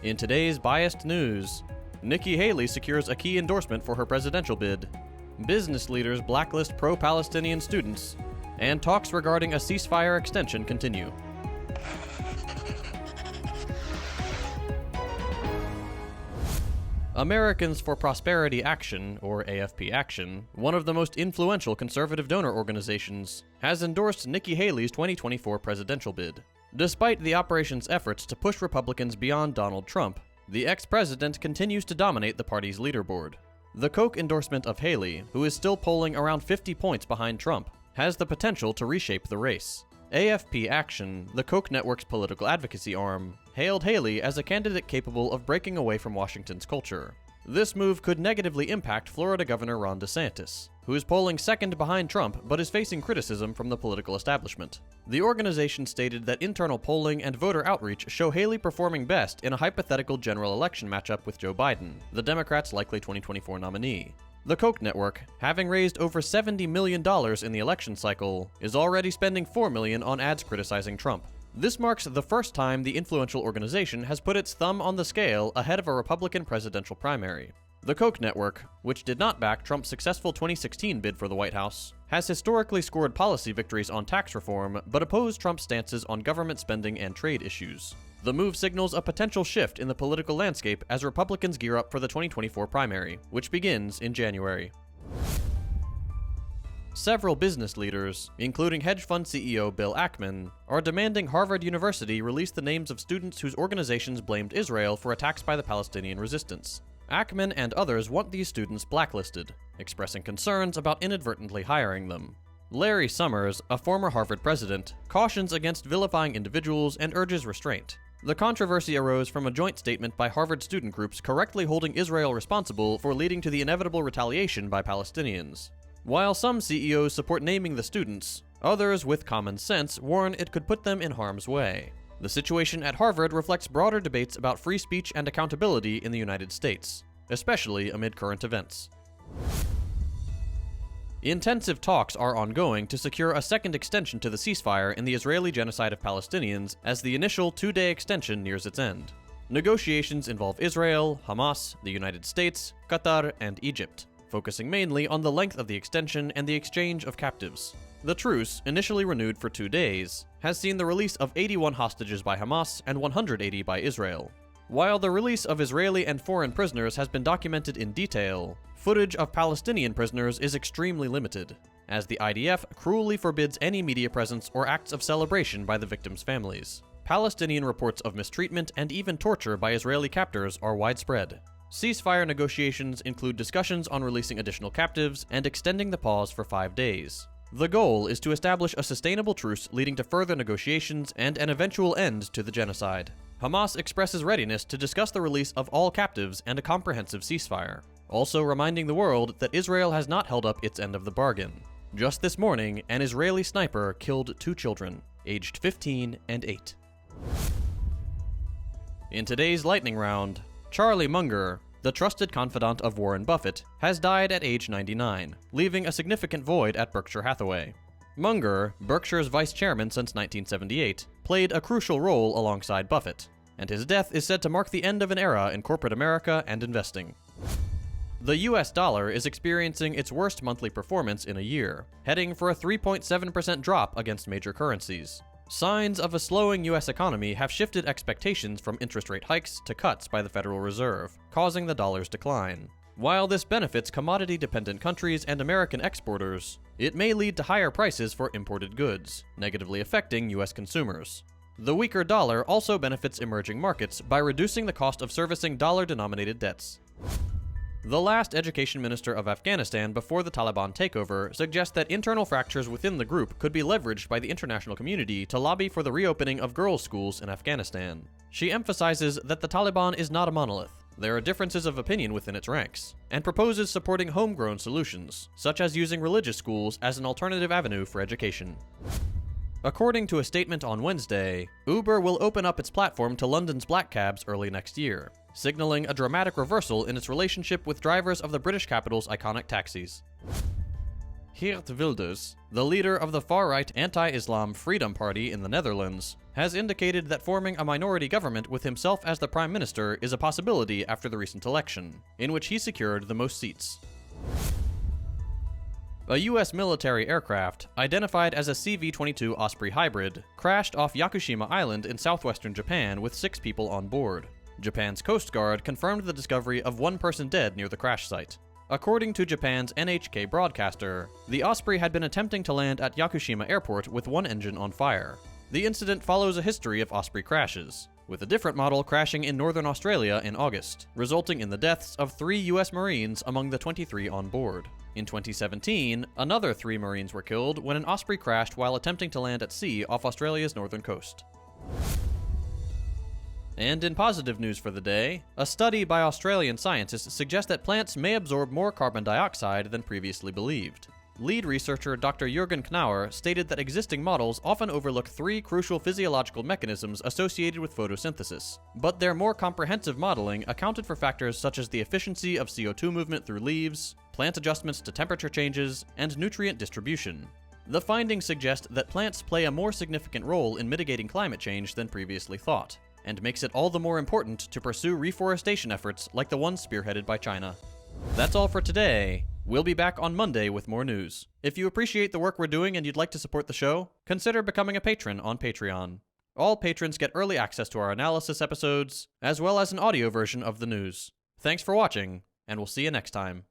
In today's biased news, Nikki Haley secures a key endorsement for her presidential bid, business leaders blacklist pro-Palestinian students, and talks regarding a ceasefire extension continue. Americans for Prosperity Action, or AFP Action, one of the most influential conservative donor organizations, has endorsed Nikki Haley's 2024 presidential bid. Despite the operation's efforts to push Republicans beyond Donald Trump, the ex-president continues to dominate the party's leaderboard. The Koch endorsement of Haley, who is still polling around 50 points behind Trump, has the potential to reshape the race. AFP Action, the Koch network's political advocacy arm, hailed Haley as a candidate capable of breaking away from Washington's culture. This move could negatively impact Florida Governor Ron DeSantis, who is polling second behind Trump but is facing criticism from the political establishment. The organization stated that internal polling and voter outreach show Haley performing best in a hypothetical general election matchup with Joe Biden, the Democrats' likely 2024 nominee. The Koch network, having raised over $70 million in the election cycle, is already spending $4 million on ads criticizing Trump. This marks the first time the influential organization has put its thumb on the scale ahead of a Republican presidential primary. The Koch network, which did not back Trump's successful 2016 bid for the White House, has historically scored policy victories on tax reform but opposed Trump's stances on government spending and trade issues. The move signals a potential shift in the political landscape as Republicans gear up for the 2024 primary, which begins in January. Several business leaders, including hedge fund CEO Bill Ackman, are demanding Harvard University release the names of students whose organizations blamed Israel for attacks by the Palestinian resistance. Ackman and others want these students blacklisted, expressing concerns about inadvertently hiring them. Larry Summers, a former Harvard president, cautions against vilifying individuals and urges restraint. The controversy arose from a joint statement by Harvard student groups correctly holding Israel responsible for leading to the inevitable retaliation by Palestinians. While some CEOs support naming the students, others with common sense warn it could put them in harm's way. The situation at Harvard reflects broader debates about free speech and accountability in the United States, especially amid current events. Intensive talks are ongoing to secure a second extension to the ceasefire in the Israeli genocide of Palestinians as the initial two-day extension nears its end. Negotiations involve Israel, Hamas, the United States, Qatar, and Egypt, focusing mainly on the length of the extension and the exchange of captives. The truce, initially renewed for 2 days, has seen the release of 81 hostages by Hamas and 180 by Israel. While the release of Israeli and foreign prisoners has been documented in detail, footage of Palestinian prisoners is extremely limited, as the IDF cruelly forbids any media presence or acts of celebration by the victims' families. Palestinian reports of mistreatment and even torture by Israeli captors are widespread. Ceasefire negotiations include discussions on releasing additional captives and extending the pause for 5 days. The goal is to establish a sustainable truce leading to further negotiations and an eventual end to the genocide. Hamas expresses readiness to discuss the release of all captives and a comprehensive ceasefire, also reminding the world that Israel has not held up its end of the bargain. Just this morning, an Israeli sniper killed 2 children, aged 15 and 8. In today's lightning round, Charlie Munger, the trusted confidant of Warren Buffett, has died at age 99, leaving a significant void at Berkshire Hathaway. Munger, Berkshire's vice chairman since 1978, played a crucial role alongside Buffett, and his death is said to mark the end of an era in corporate America and investing. The US dollar is experiencing its worst monthly performance in a year, heading for a 3.7% drop against major currencies. Signs of a slowing US economy have shifted expectations from interest rate hikes to cuts by the Federal Reserve, causing the dollar's decline. While this benefits commodity-dependent countries and American exporters, it may lead to higher prices for imported goods, negatively affecting US consumers. The weaker dollar also benefits emerging markets by reducing the cost of servicing dollar-denominated debts. The last education minister of Afghanistan before the Taliban takeover suggests that internal fractures within the group could be leveraged by the international community to lobby for the reopening of girls' schools in Afghanistan. She emphasizes that the Taliban is not a monolith. There are differences of opinion within its ranks, and proposes supporting homegrown solutions, such as using religious schools as an alternative avenue for education. According to a statement on Wednesday, Uber will open up its platform to London's black cabs early next year, signaling a dramatic reversal in its relationship with drivers of the British capital's iconic taxis. Geert Wilders, the leader of the far-right anti-Islam Freedom Party in the Netherlands, has indicated that forming a minority government with himself as the prime minister is a possibility after the recent election, in which he secured the most seats. A U.S. military aircraft, identified as a CV-22 Osprey hybrid, crashed off Yakushima Island in southwestern Japan with 6 people on board. Japan's Coast Guard confirmed the discovery of 1 person dead near the crash site. According to Japan's NHK broadcaster, the Osprey had been attempting to land at Yakushima Airport with 1 engine on fire. The incident follows a history of Osprey crashes, with a different model crashing in northern Australia in August, resulting in the deaths of 3 U.S. Marines among the 23 on board. In 2017, another 3 Marines were killed when an Osprey crashed while attempting to land at sea off Australia's northern coast. And in positive news for the day, a study by Australian scientists suggests that plants may absorb more carbon dioxide than previously believed. Lead researcher Dr. Jürgen Knauer stated that existing models often overlook 3 crucial physiological mechanisms associated with photosynthesis, but their more comprehensive modeling accounted for factors such as the efficiency of CO2 movement through leaves, plant adjustments to temperature changes, and nutrient distribution. The findings suggest that plants play a more significant role in mitigating climate change than previously thought, and makes it all the more important to pursue reforestation efforts like the ones spearheaded by China. That's all for today. We'll be back on Monday with more news. If you appreciate the work we're doing and you'd like to support the show, consider becoming a patron on Patreon. All patrons get early access to our analysis episodes, as well as an audio version of the news. Thanks for watching, and we'll see you next time.